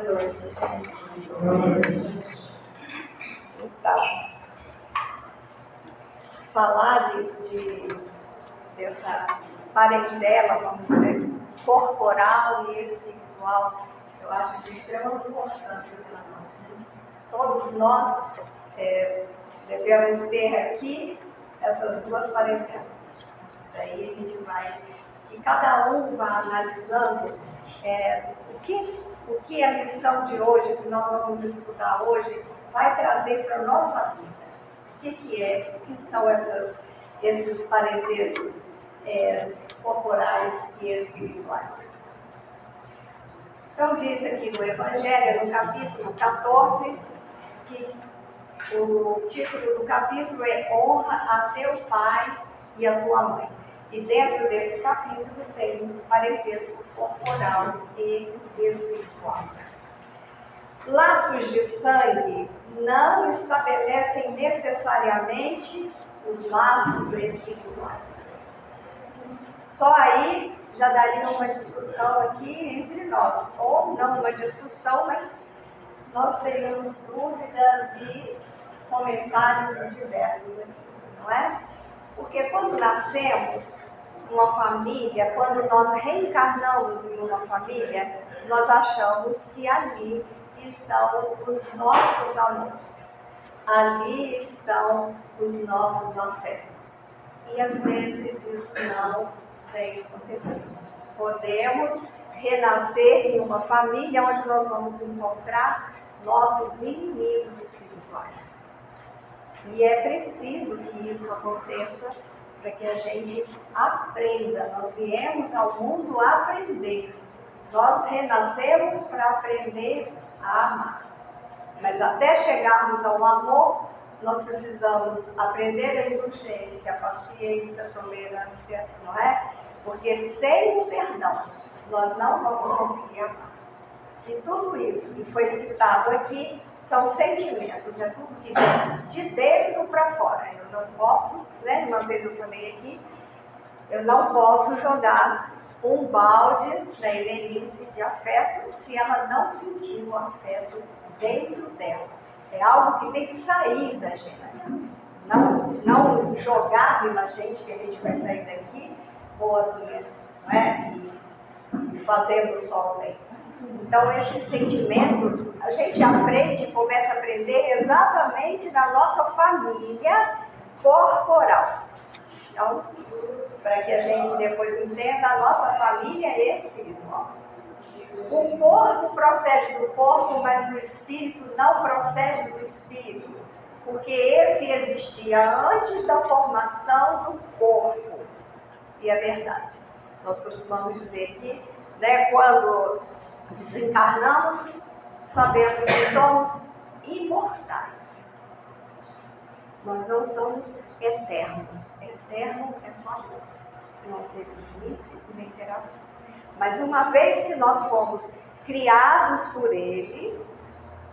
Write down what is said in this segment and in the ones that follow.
noite, gente. Boa noite. Então, falar dessa parentela, vamos dizer, corporal e espiritual, eu acho de extrema importância para nós. Né? Todos nós devemos ter aqui essas duas parentelas. Isso daí a gente vai, e cada um vai analisando o que a lição de hoje, que nós vamos estudar hoje, vai trazer para a nossa vida. O que são esses parentescos corporais e espirituais? Então diz aqui no Evangelho, no capítulo 14, que o título do capítulo é Honra a teu pai e a tua mãe. E dentro desse capítulo tem parentesco corporal e espiritual. Laços de sangue não estabelecem necessariamente os laços espirituais. Só aí já daria uma discussão aqui entre nós. Ou não uma discussão, mas nós teríamos dúvidas e comentários diversos aqui, não é? Porque quando nascemos numa família, quando nós reencarnamos em uma família, nós achamos que ali estão os nossos amores, ali estão os nossos afetos. E às vezes isso não vem acontecendo. Podemos renascer em uma família onde nós vamos encontrar nossos inimigos espirituais. E é preciso que isso aconteça para que a gente aprenda. Nós viemos ao mundo aprender. Nós renascemos para aprender a amar. Mas até chegarmos ao amor, nós precisamos aprender a indulgência, a paciência, a tolerância, não é? Porque sem o perdão, nós não vamos conseguir amar. E tudo isso que foi citado aqui são sentimentos, é tudo que vem de dentro para fora. Eu não posso, né? Uma vez eu falei aqui, eu não posso jogar um balde na Helenice de afeto se ela não sentir o afeto dentro dela. É algo que tem que sair da gente. Não jogar na gente que a gente vai sair daqui boazinha, não é? E fazendo só o bem. Então, esses sentimentos, a gente aprende, começa a aprender exatamente na nossa família corporal. Então, para que a gente depois entenda, a nossa família espiritual. O corpo procede do corpo, mas o espírito não procede do espírito, porque esse existia antes da formação do corpo. E é verdade. Nós costumamos dizer que, né, quando desencarnamos, sabemos que somos imortais. Nós não somos eternos. Eterno é só Deus. Não teve início e nem terá fim. Mas uma vez que nós fomos criados por Ele,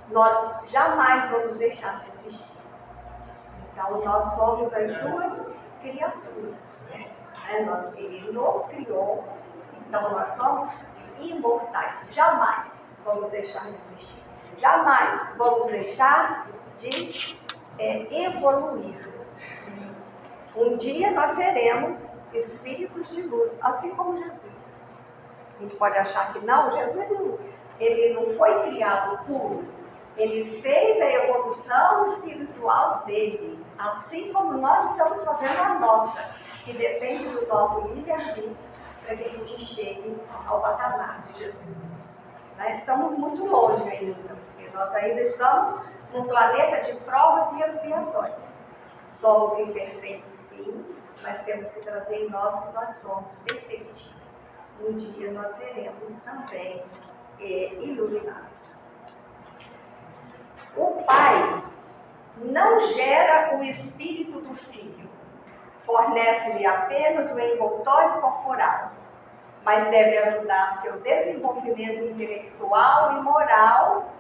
nós jamais vamos deixar de existir. Então, nós somos as suas criaturas. Ele nos criou, então nós somos imortais. Jamais vamos deixar de existir. Jamais vamos deixar de evoluir. Um dia nós seremos espíritos de luz, assim como Jesus. A gente pode achar que não, Jesus ele não foi criado puro. Ele fez a evolução espiritual dele, assim como nós estamos fazendo a nossa, que depende do nosso livre-arbítrio, para que a gente chegue ao patamar de Jesus Cristo. Né? Estamos muito longe ainda, porque nós ainda estamos num planeta de provas e expiações. Somos imperfeitos, sim, mas temos que trazer em nós que nós somos perfeitinhos. Um dia nós seremos também iluminados. O Pai não gera o espírito do Filho, fornece-lhe apenas o envoltório corporal, mas deve ajudar seu desenvolvimento intelectual e moral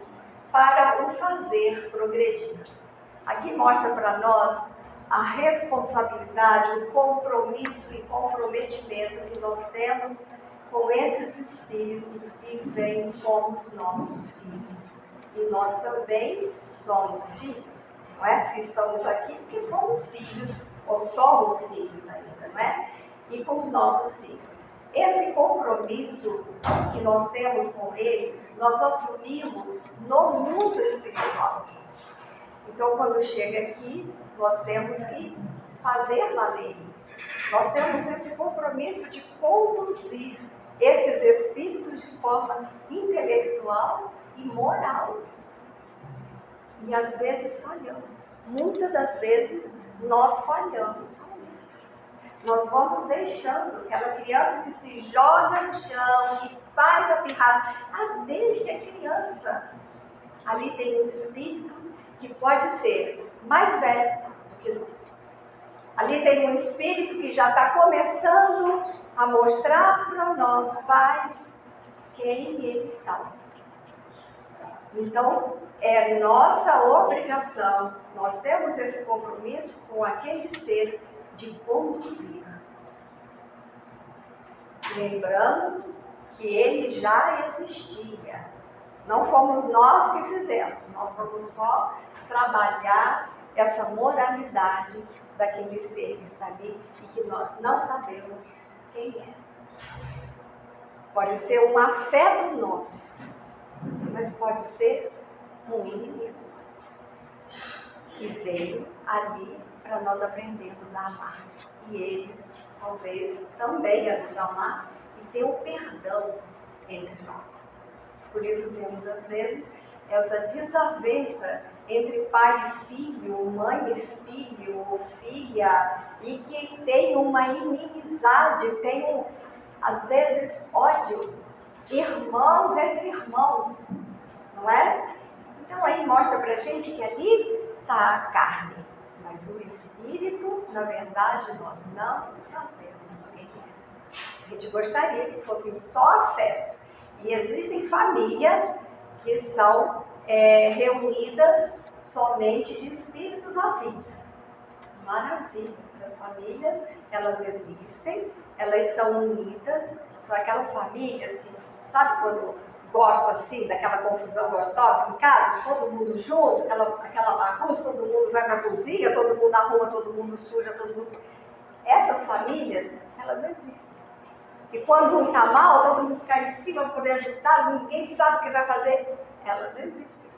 para o fazer progredir. Aqui mostra para nós a responsabilidade, o compromisso e comprometimento que nós temos com esses espíritos que vem como os nossos filhos. E nós também somos filhos. Não é? Se estamos aqui, porque fomos filhos, ou somos filhos ainda, não é? E com os nossos filhos. Esse compromisso que nós temos com eles, nós assumimos no mundo espiritual. Então, quando chega aqui, nós temos que fazer valer isso. Nós temos esse compromisso de conduzir esses espíritos de forma intelectual e moral. E às vezes falhamos. Muitas das vezes nós falhamos com isso. Nós vamos deixando aquela criança que se joga no chão, que faz a pirraça. Deixa a criança. Ali tem um espírito que pode ser mais velho do que nós. Ali tem um espírito que já está começando a mostrar para nós, pais, quem eles são. Então, é nossa obrigação, nós temos esse compromisso com aquele ser de conduzir. Lembrando que ele já existia. Não fomos nós que fizemos, nós vamos só trabalhar essa moralidade daquele ser que está ali e que nós não sabemos quem é. Pode ser um afeto nosso, mas pode ser um inimigo nosso, que veio ali para nós aprendermos a amar. E eles, talvez, também a nos amar e ter o perdão entre nós. Por isso temos, às vezes, essa desavença entre pai e filho, mãe e filho, ou filha, e que tem uma inimizade, tem, às vezes, ódio, irmãos entre irmãos, não é? Então aí mostra pra gente que ali está a carne, mas o espírito, na verdade, nós não sabemos quem é. A gente gostaria que fossem só afetos, e existem famílias que são reunidas somente de espíritos afins. Maravilha, essas famílias, elas existem, elas são unidas, são aquelas famílias que, sabe quando gostam assim, daquela confusão gostosa em casa, todo mundo junto, aquela bagunça, todo mundo vai para a cozinha, todo mundo arruma, todo mundo suja, todo mundo... Essas famílias, elas existem. E quando um está mal, todo mundo cai em cima para poder ajudar, ninguém sabe o que vai fazer. Elas existem.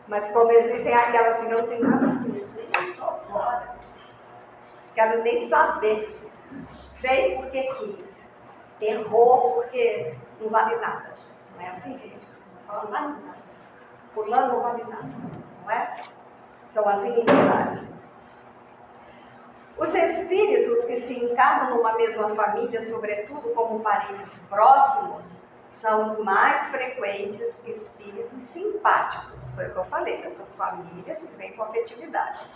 Mas como existem aquelas que não tem nada com isso, eu estou fora. Quero nem saber. Fez porque quis. Errou porque não vale nada. Não é assim que a gente costuma falar? Não vale nada. Fulano não vale nada. Não é? São as inimizades. Os espíritos que se encarnam numa mesma família, sobretudo como parentes próximos, são os mais frequentes espíritos simpáticos. Foi o que eu falei, essas famílias que vêm com afetividade.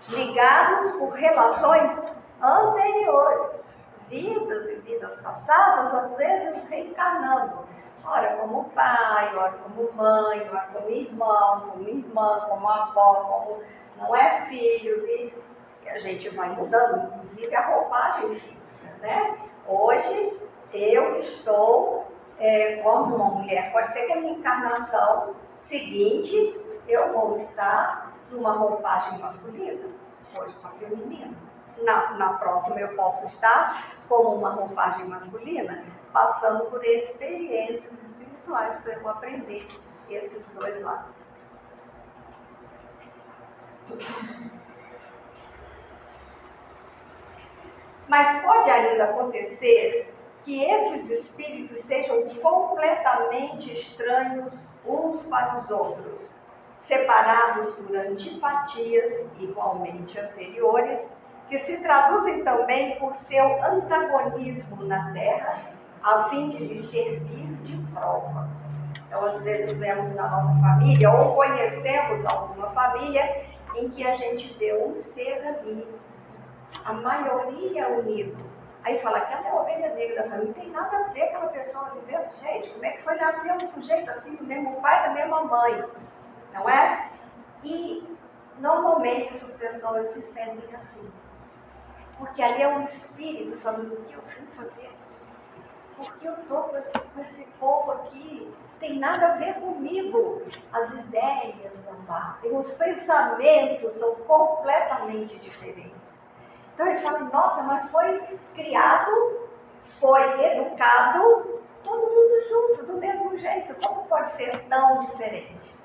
Ligados por relações anteriores, vidas e vidas passadas, às vezes reencarnando. Ora como pai, ora como mãe, ora como irmão, como irmã, como avó, como não é filhos, e a gente vai mudando, inclusive a roupagem física, né? Hoje eu estou como uma mulher, pode ser que a minha encarnação seguinte eu vou estar numa roupagem masculina, hoje está feminina. Na próxima eu posso estar como uma roupagem masculina, passando por experiências espirituais para eu aprender esses dois lados. Mas pode ainda acontecer que esses espíritos sejam completamente estranhos uns para os outros, separados por antipatias igualmente anteriores, que se traduzem também por seu antagonismo na Terra, a fim de lhe servir de prova. Então, às vezes, vemos na nossa família, ou conhecemos alguma família, em que a gente vê um ser ali, a maioria unido. Aí fala, aquela é a ovelha negra da família, não tem nada a ver aquela pessoa ali dentro. Gente, como é que foi nascer um sujeito assim, do mesmo pai, da mesma mãe? Não é? E, normalmente, essas pessoas se sentem assim. Porque ali é um espírito falando, o que eu vim fazer aqui? Porque eu estou com esse povo aqui tem nada a ver comigo. As ideias não batem, os pensamentos são completamente diferentes. Então ele fala, nossa, mas foi criado, foi educado, todo mundo junto, do mesmo jeito. Como pode ser tão diferente?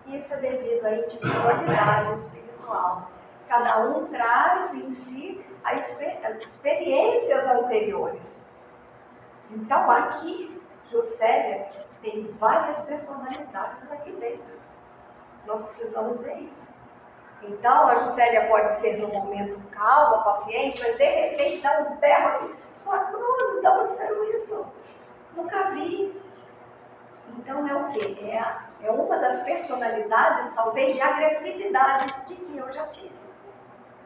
Isso é devido à individualidade espiritual. Cada um traz em si as experiências anteriores. Então aqui, Juscelia tem várias personalidades aqui dentro. Nós precisamos ver isso. Então a Juscelia pode ser no momento calma, paciente, mas de repente dá um berro aqui. Fala, cruzes, de onde saiu isso? Nunca vi. Então é o quê? É uma das personalidades, talvez, de agressividade de que eu já tive.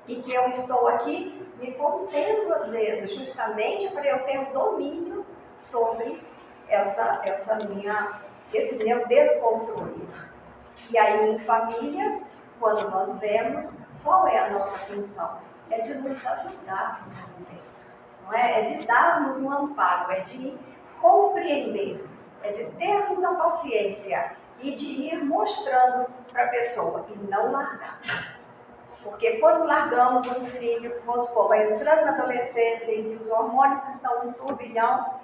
E que eu estou aqui me contendo às vezes, justamente para eu ter domínio sobre esse meu descontrole. E aí em família, quando nós vemos, qual é a nossa função? É de nos ajudarmos também, não é? É de darmos um amparo, é de compreender, é de termos a paciência e de ir mostrando para a pessoa e não largar. Porque quando largamos um filho, vamos supor, vai entrando na adolescência em que os hormônios estão em turbilhão,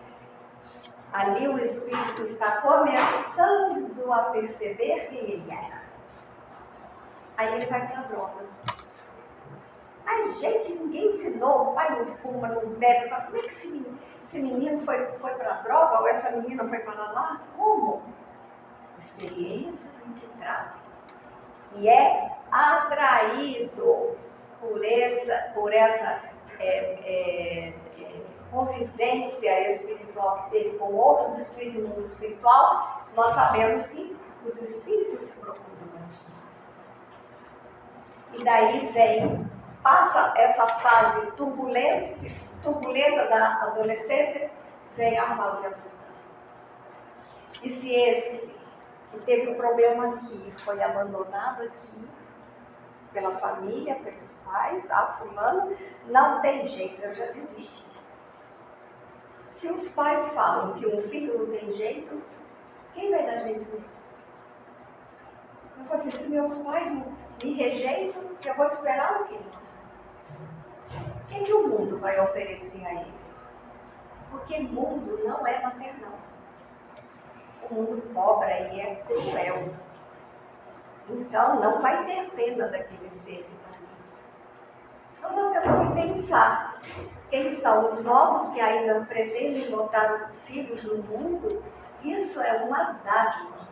ali o espírito está começando a perceber quem ele é. Aí ele vai para a droga. Ai, gente, ninguém ensinou, o pai não fuma, não bebe. Como é que esse menino foi para a droga ou essa menina foi para lá? Como? Experiências em que trazem. E é atraído por essa convivência espiritual que teve com outros espíritos no mundo espiritual, nós sabemos que os espíritos se procuram. E daí passa essa fase turbulenta da adolescência, vem a fase adulta. E se esse que teve um problema aqui, foi abandonado aqui pela família, pelos pais, fulano, não tem jeito, eu já desisti. Se os pais falam que um filho não tem jeito, quem vai dar jeito nele? Eu falo assim, se meus pais me rejeitam, eu vou esperar o quê? O que o mundo vai oferecer a ele? Porque mundo não é maternal. O mundo cobra e é cruel. Então, não vai ter pena daquele ser que está ali. Então, nós temos que pensar quem são os novos que ainda pretendem botar filhos no mundo. Isso é uma dádiva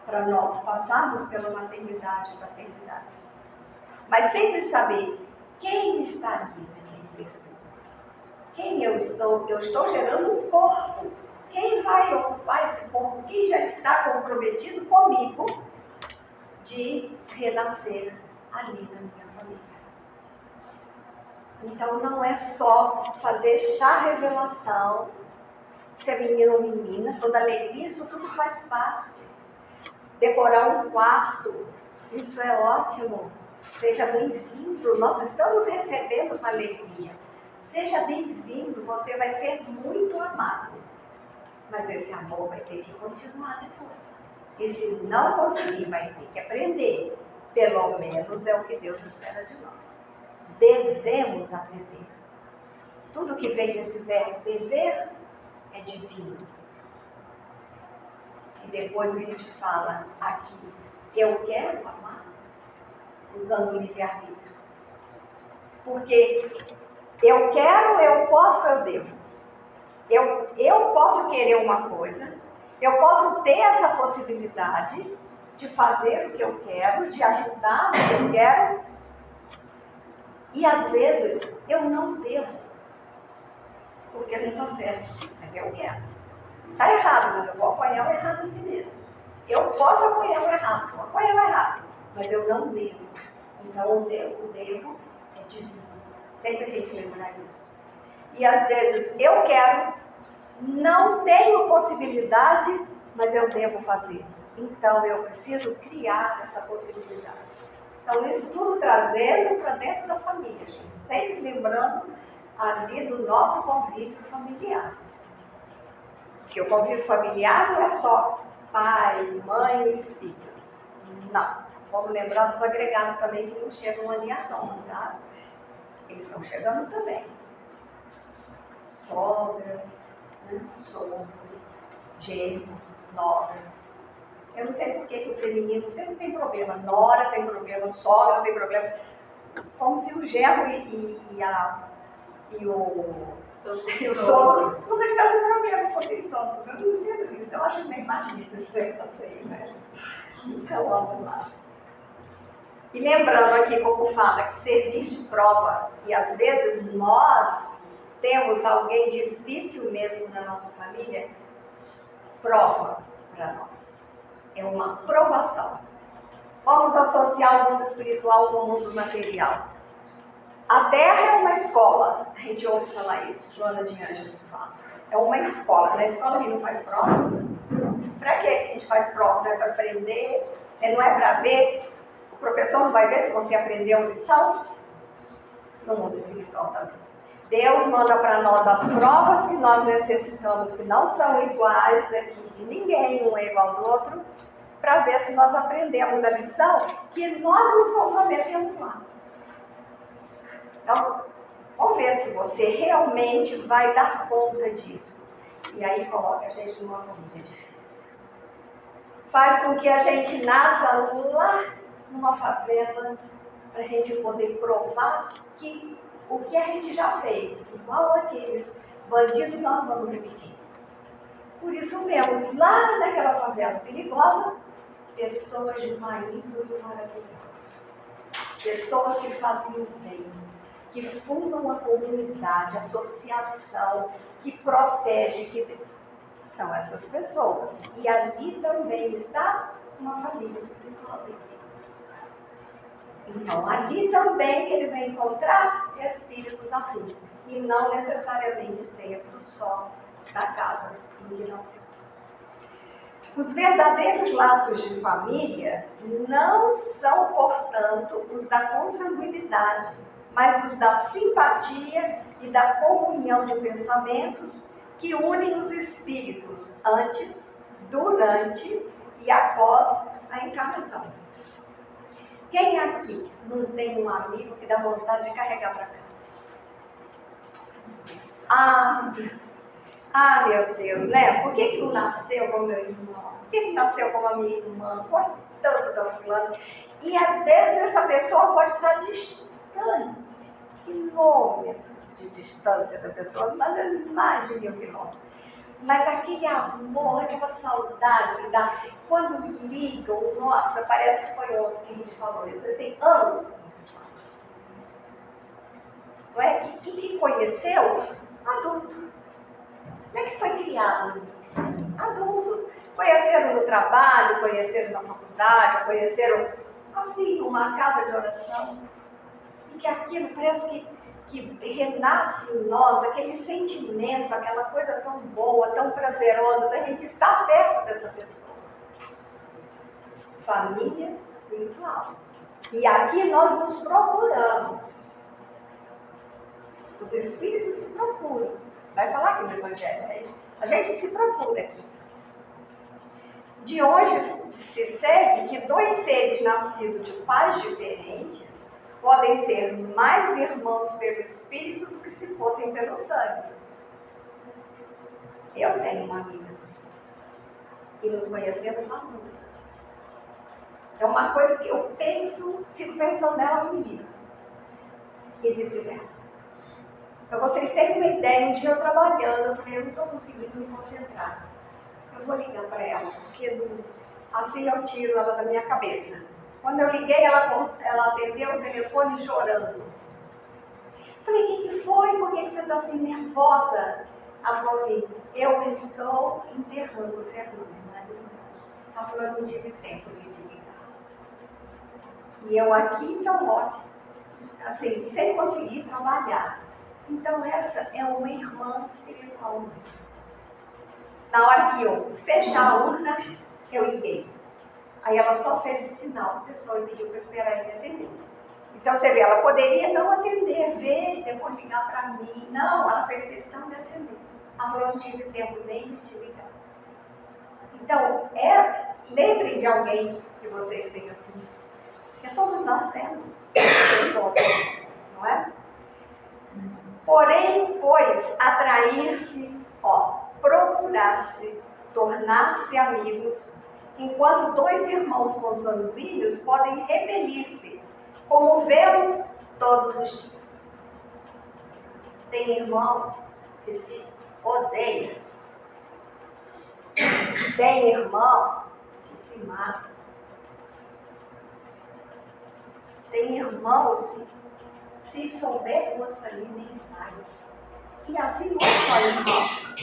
para nós passarmos pela maternidade e paternidade. Mas sempre saber quem está ali naquele pessoa. Quem eu estou? Eu estou gerando um corpo. Quem vai ocupar esse corpo? Quem já está comprometido comigo de renascer ali na minha família? Então não é só fazer chá revelação, ser menino ou menina, toda alegria, isso tudo faz parte. Decorar um quarto, isso é ótimo. Seja bem-vindo, nós estamos recebendo uma alegria. Seja bem-vindo, você vai ser muito amado. Mas esse amor vai ter que continuar depois. E se não conseguir, vai ter que aprender. Pelo menos é o que Deus espera de nós. Devemos aprender. Tudo que vem desse verbo dever é divino. E depois a gente fala aqui, eu quero amar, usando o livre-arbítrio. Porque eu quero, eu posso, eu devo. Eu posso querer uma coisa, eu posso ter essa possibilidade de fazer o que eu quero, de ajudar o que eu quero, e às vezes eu não devo, porque não está certo, mas eu quero. Está errado, mas eu vou apoiar o errado assim mesmo. Eu posso apoiar o errado, vou apoiar o errado, mas eu não devo. Então o devo é divino. Sempre a gente lembrar isso. E às vezes eu quero, não tenho possibilidade, mas eu devo fazer. Então eu preciso criar essa possibilidade. Então isso tudo trazendo para dentro da família, gente. Sempre lembrando ali do nosso convívio familiar. Porque o convívio familiar não é só pai, mãe e filhos. Não. Vamos lembrar dos agregados também que não chegam ali à tona, tá? Eles estão chegando também. Sogra, né? Sogro, genro, nora. Eu não sei por que o feminino sempre tem problema. Nora tem problema, sogra tem problema. Como se o genro e o sogro nunca tivessem problema com vocês soltos. Eu não entendo isso. Eu acho bem machista esse negócio aí, né? Então vamos lá. E lembrando aqui como fala que servir de prova, e às vezes nós temos alguém difícil mesmo na nossa família, prova para nós. É uma provação. Vamos associar o mundo espiritual com o mundo material. A Terra é uma escola. A gente ouve falar isso, Joana de Ângeles fala. É uma escola. Na escola a gente não faz prova. Para que a gente faz prova? Não é para aprender? Não é para ver? O professor não vai ver se você aprendeu a lição? No mundo espiritual também. Deus manda para nós as provas que nós necessitamos, que não são iguais daqui de ninguém, um é igual do outro, para ver se nós aprendemos a lição que nós nos comprometemos lá. Então, vamos ver se você realmente vai dar conta disso. E aí coloca a gente numa família difícil. Faz com que a gente nasça lá numa favela, para a gente poder provar que o que a gente já fez, igual aqueles bandidos, nós não vamos repetir. Por isso vemos lá naquela favela perigosa, pessoas de uma índole maravilhosa. Pessoas que fazem o bem, que fundam uma comunidade, associação, que protege, que são essas pessoas. E ali também está uma família espiritual dele. Então, ali também ele vai encontrar espíritos afins. E não necessariamente dentro só da casa em que nasceu. Os verdadeiros laços de família não são, portanto, os da consanguinidade, mas os da simpatia e da comunhão de pensamentos que unem os espíritos antes, durante e após a encarnação. Quem aqui não tem um amigo que dá vontade de carregar para casa? Meu Deus, né? Por que não nasceu como meu irmão? Por que nasceu como a minha irmã? Gosto tanto da fulana. E às vezes essa pessoa pode estar distante, quilômetros de distância da pessoa, às vezes mais de 1000 quilômetros. Mas aquele amor, aquela saudade que dá, quando ligam, nossa, parece que foi ontem que a gente falou isso. Tem anos que não se fala. Não é? Que conheceu? Adulto. Não é que foi criado? Adultos. Conheceram no trabalho, conheceram na faculdade, conheceram, assim, numa casa de oração. E que aquilo parece que renasce em nós, aquele sentimento, aquela coisa tão boa, tão prazerosa, da gente estar perto dessa pessoa. Família espiritual. E aqui nós nos procuramos. Os espíritos se procuram. Vai falar aqui no Evangelho, a gente se procura aqui. De hoje se segue que dois seres nascidos de pais diferentes podem ser mais irmãos pelo espírito do que se fossem pelo sangue. Eu tenho uma amiga assim. E nos conhecemos há muitas. É uma coisa que eu penso, fico pensando nela no menino. E vice-versa. Para vocês terem uma ideia, um dia eu trabalhando, eu falei, eu não estou conseguindo me concentrar. Eu vou ligar para ela, porque assim eu tiro ela da minha cabeça. Quando eu liguei, ela atendeu o telefone chorando. Falei, o que foi? Por que você está assim nervosa? Ela falou assim, eu estou enterrando o Fernando, marido. Ela falou, eu não tive tempo de te ligar. E eu aqui em São Roque, assim, sem conseguir trabalhar. Então essa é uma irmã espiritual. Na hora que eu fechar a urna, eu liguei. Aí ela só fez o sinal, a pessoa pediu para esperar ele atender. Então você vê, ela poderia não atender, ver, depois ligar para mim. Não, ela fez questão de atender. Ela falou, eu não tive tempo nem de te ligar. Então Então, lembrem de alguém que vocês têm assim. Porque todos nós temos pessoa, não é? Porém, pois, atrair-se, procurar-se, tornar-se amigos, enquanto dois irmãos consanguíneos podem repelir-se, como vemos todos os dias. Tem irmãos que se odeiam. Tem irmãos que se matam. Tem irmãos que, se souber o outro ali, nem vai. E assim não é só irmãos.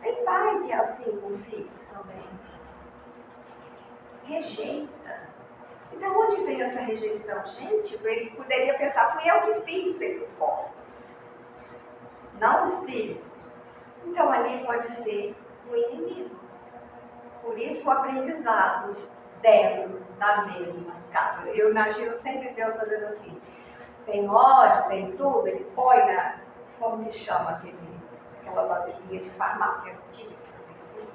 Tem pai que é assim com filhos também. Rejeita. E de onde veio essa rejeição? Gente, ele poderia pensar, fui eu que fez o corpo. Não o espírito. Então ali pode ser o inimigo. Por isso o aprendizado dentro da mesma casa. Eu imagino sempre Deus fazendo assim. Tem ódio, tem tudo, ele põe na, como que chama aquela vasilhinha de farmácia antiga que fazia assim.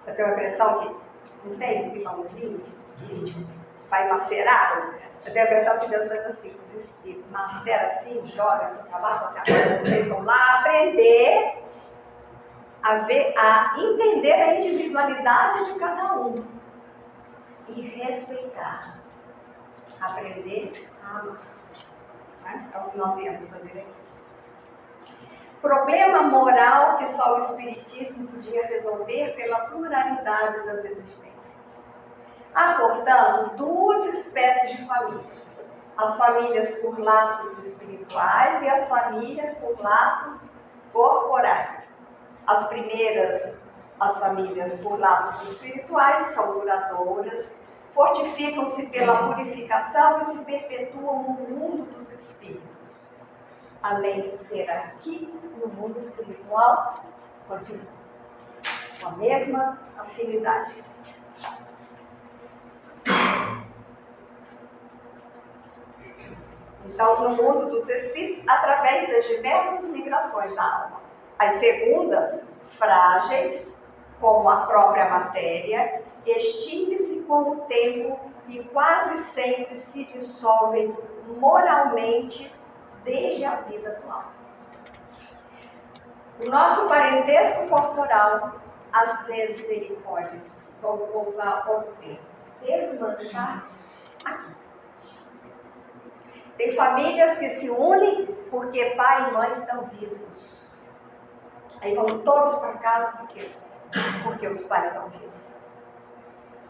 Eu tenho a impressão que não tem um pilãozinho que a gente vai macerar. Eu tenho a impressão que Deus faz assim, os espíritos, macera assim, joga assim para baixo, assim, agora vocês vão lá aprender a entender a individualidade de cada um e respeitar, aprender a amar. É o que nós viemos fazer aqui. Problema moral que só o Espiritismo podia resolver pela pluralidade das existências. Há, portanto, duas espécies de famílias. As famílias por laços espirituais e as famílias por laços corporais. As primeiras, as famílias por laços espirituais, são duradouras, fortificam-se pela purificação e se perpetuam no mundo dos espíritos. Além de ser aqui, no mundo espiritual, continua com a mesma afinidade. Então, no mundo dos espíritos, através das diversas migrações da alma. As segundas, frágeis, como a própria matéria, extingue-se com o tempo e quase sempre se dissolvem moralmente desde a vida atual. O nosso parentesco corporal, às vezes ele pode, vou usar outro termo, desmanchar aqui. Tem famílias que se unem porque pai e mãe estão vivos. Aí vão todos para casa porque os pais estão vivos.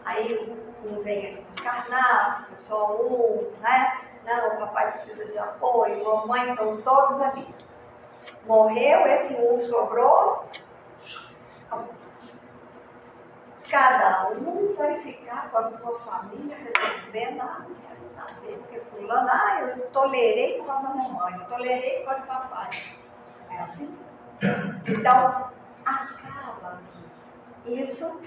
Aí um vem a desencarnar, fica só um, né? Não, o papai precisa de apoio, a mamãe, estão todos ali. Morreu, esse um sobrou, acabou. Cada um vai ficar com a sua família resolvendo, não quero saber, porque fulano, eu tolerei por causa da mamãe, eu tolerei por causa do papai. É assim? Então, acaba aqui. Isso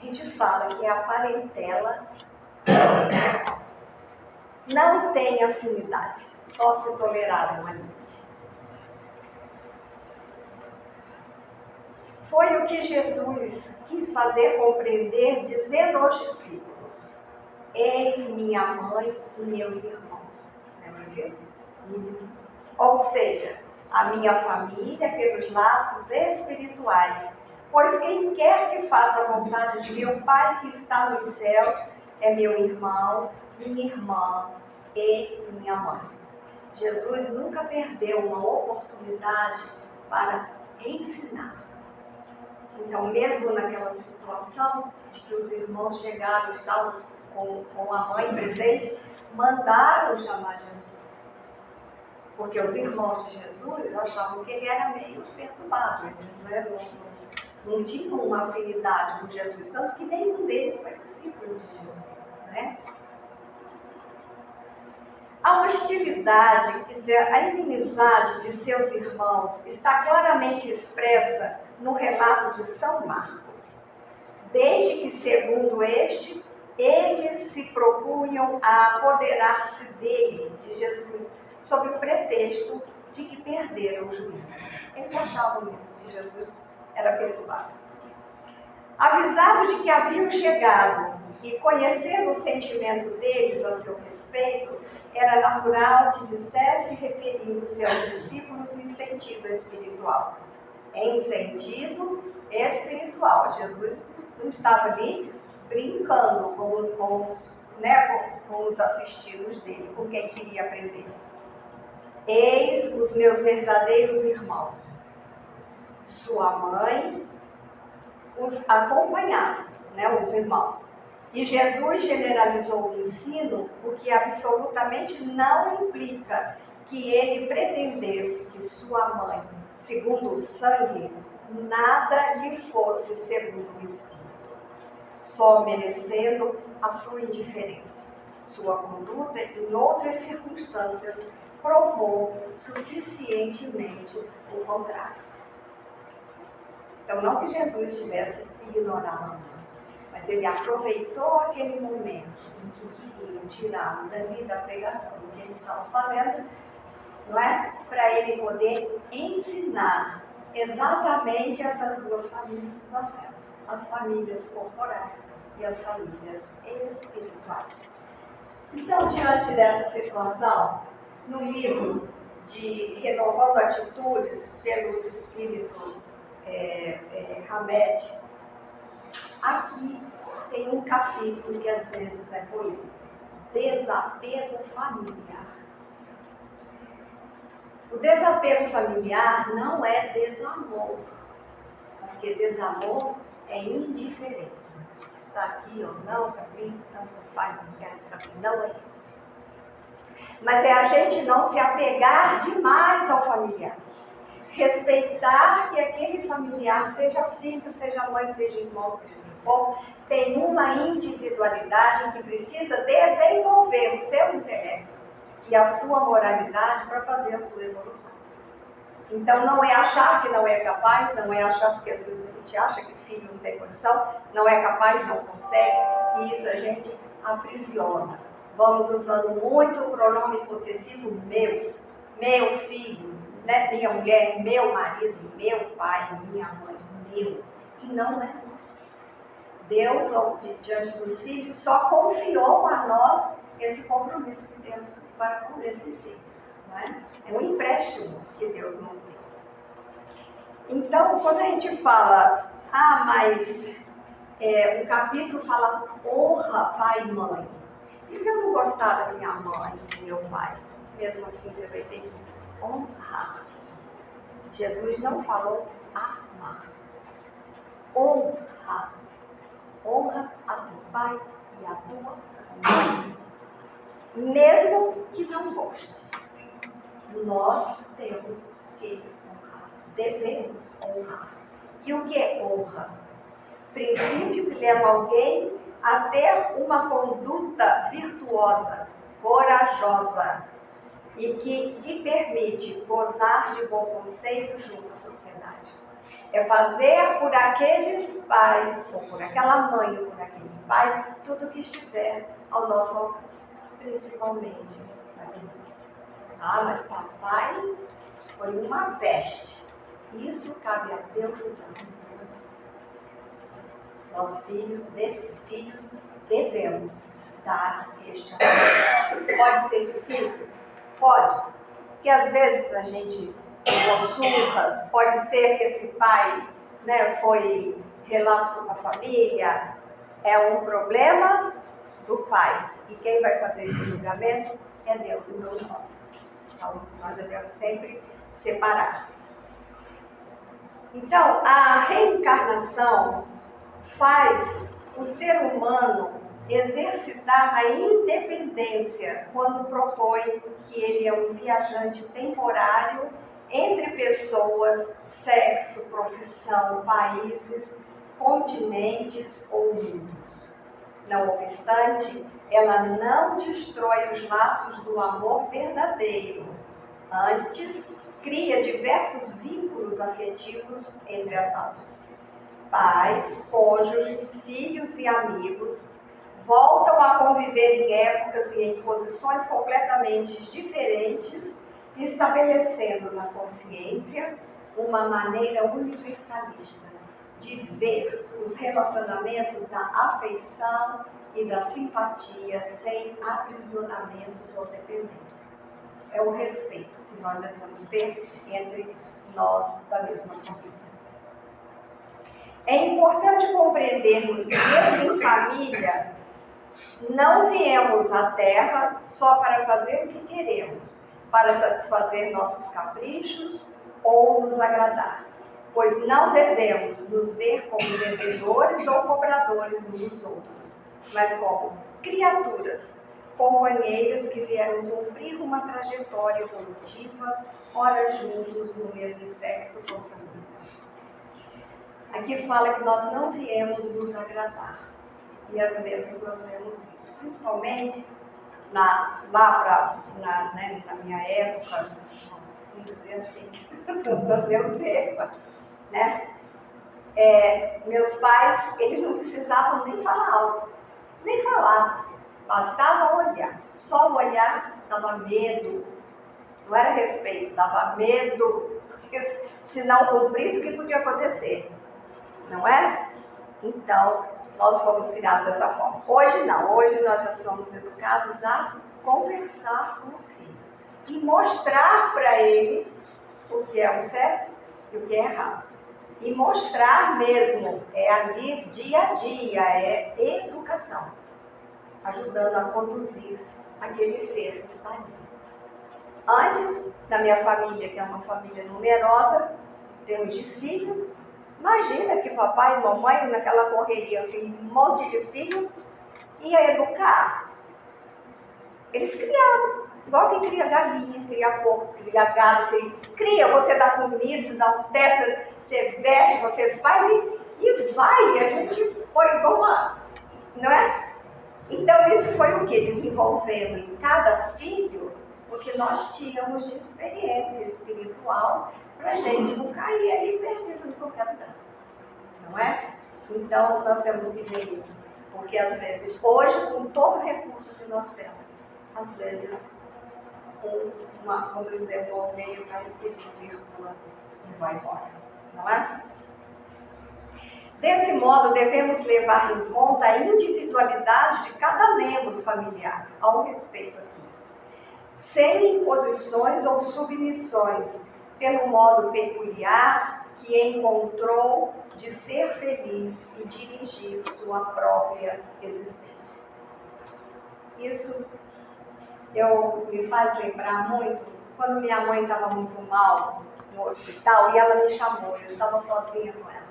a gente fala que é a parentela não tem afinidade, só se toleraram ali. Foi o que Jesus quis fazer compreender, dizendo aos discípulos: eis minha mãe e meus irmãos. Lembra disso? Ou seja, a minha família pelos laços espirituais. Pois quem quer que faça a vontade de meu Pai que está nos céus é meu irmão, minha irmã e minha mãe. Jesus nunca perdeu uma oportunidade para ensinar. Então, mesmo naquela situação de que os irmãos chegaram, estavam com a mãe presente, mandaram chamar Jesus. Porque os irmãos de Jesus achavam que ele era meio perturbado, eles não tinham uma afinidade com Jesus, tanto que nenhum deles foi discípulo de Jesus, né? A hostilidade, quer dizer, a inimizade de seus irmãos está claramente expressa no relato de São Marcos. Desde que, segundo este, eles se propunham a apoderar-se dele, de Jesus, sob o pretexto de que perderam o juízo. Eles achavam mesmo que Jesus era perturbado. Avisado de que haviam chegado e conhecendo o sentimento deles a seu respeito, era natural que dissesse, referindo-se aos discípulos, em sentido espiritual. Em sentido espiritual. Jesus não estava ali brincando com os assistidos dele, com quem queria aprender. Eis os meus verdadeiros irmãos. Sua mãe os acompanhava, os irmãos. E Jesus generalizou o ensino, o que absolutamente não implica que ele pretendesse que sua mãe, segundo o sangue, nada lhe fosse segundo o Espírito, só merecendo a sua indiferença. Sua conduta, em outras circunstâncias, provou suficientemente o contrário. Então, não que Jesus tivesse ignorado a mãe, mas ele aproveitou aquele momento em que queriam tirá-lo dali da pregação, do que eles estavam fazendo, para ele poder ensinar exatamente essas duas famílias que nós temos, as famílias corporais e as famílias espirituais. Então, diante dessa situação, no livro de Renovando Atitudes, pelo Espírito Hamed, aqui tem um capítulo que às vezes é polêmico: desapego familiar. O desapego familiar não é desamor, porque desamor é indiferença. Está aqui ou não, para mim, tanto faz, não quero saber, não é isso. Mas é a gente não se apegar demais ao familiar. Respeitar que aquele familiar, seja filho, seja mãe, seja irmão, seja quem for, tem uma individualidade que precisa desenvolver o seu intelecto e a sua moralidade para fazer a sua evolução. Então não é achar que não é capaz, não é achar porque às vezes a gente acha que filho não tem condição, não é capaz, não consegue, e isso a gente aprisiona. Vamos usando muito o pronome possessivo meu filho, minha mulher, meu marido, meu pai, minha mãe, meu, e não é nosso. Deus, diante dos filhos, só confiou a nós esse compromisso que temos para com esses seres. É um empréstimo que Deus nos deu. Então, quando a gente fala, mas o capítulo fala honra pai e mãe. E se eu não gostar da minha mãe, do meu pai? Mesmo assim, você vai ter que honrar. Jesus não falou amar. Honra. Honra a teu pai e a tua mãe. Mesmo que não goste. Nós temos que honrar. Devemos honrar. E o que é honra? Princípio que leva alguém a ter uma conduta virtuosa, corajosa, e que lhe permite gozar de bom conceito junto à sociedade. É fazer por aqueles pais, ou por aquela mãe, ou por aquele pai, tudo o que estiver ao nosso alcance, principalmente na velhice. Mas papai foi uma peste. Isso cabe a Deus julgar. Nós, filhos, devemos dar este amor. Pode ser difícil? Pode. Porque às vezes a gente levou surras, pode ser que esse pai foi relapso com a família. É um problema do pai. E quem vai fazer esse julgamento é Deus e não nós. Então, nós devemos sempre separar. Então, a reencarnação faz o ser humano exercitar a independência quando propõe que ele é um viajante temporário entre pessoas, sexo, profissão, países, continentes ou mundos. Não obstante, ela não destrói os laços do amor verdadeiro. Antes, cria diversos vínculos afetivos entre as almas. Pais, cônjuges, filhos e amigos voltam a conviver em épocas e em posições completamente diferentes, estabelecendo na consciência uma maneira universalista de ver os relacionamentos da afeição e da simpatia sem aprisionamentos ou dependência. É o respeito que nós devemos ter entre nós da mesma família. É importante compreendermos que, mesmo em família, não viemos à Terra só para fazer o que queremos, para satisfazer nossos caprichos ou nos agradar, pois não devemos nos ver como devedores ou cobradores uns dos outros, mas como criaturas, companheiros que vieram cumprir uma trajetória evolutiva, ora juntos no mesmo século consanguíneo. Aqui fala que nós não viemos nos agradar. E às vezes nós vemos isso, principalmente na minha época, vamos dizer assim, no meu tempo, né? Meus pais, eles não precisavam nem falar alto, nem falar, bastava olhar. Só olhar dava medo, não era respeito, dava medo, porque se não cumprisse, o que podia acontecer? Não é? Então, nós fomos criados dessa forma. Hoje não, hoje nós já somos educados a conversar com os filhos e mostrar para eles o que é o certo e o que é errado. E mostrar mesmo, é ali dia a dia, é educação, ajudando a conduzir aquele ser que está ali. Antes, da minha família, que é uma família numerosa, temos de filhos, imagina que papai e mamãe, naquela correria, aquele monte de filho, ia educar. Eles criaram, igual quem cria galinha, cria porco, cria gado, cria, você dá comida, você dá um teto, você veste, você faz e vai. A gente foi igual uma, não é? Então isso foi o que? Desenvolvendo em cada filho o que nós tínhamos de experiência espiritual, para a gente não cair aí perdido em qualquer lugar, não é? Então nós temos que ver isso, porque às vezes, hoje, com todo o recurso que nós temos, às vezes, vamos dizer, uma ovelha vai se desvirtua e vai embora, não é? Desse modo, devemos levar em conta a individualidade de cada membro familiar, ao respeito aqui, sem imposições ou submissões, pelo modo peculiar que encontrou de ser feliz e dirigir sua própria existência. Isso me faz lembrar muito quando minha mãe estava muito mal no hospital e ela me chamou, eu estava sozinha com ela.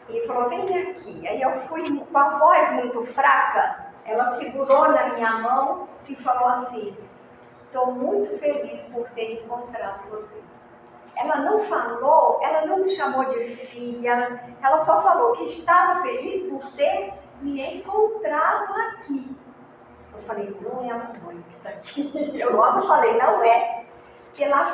E falou, vem aqui. Aí eu fui com a voz muito fraca, ela segurou na minha mão e falou assim, estou muito feliz por ter encontrado você. Ela não falou, ela não me chamou de filha, ela só falou que estava feliz por ter me encontrado aqui. Eu falei, não é a mamãe que está aqui. Eu logo falei, não é. Porque lá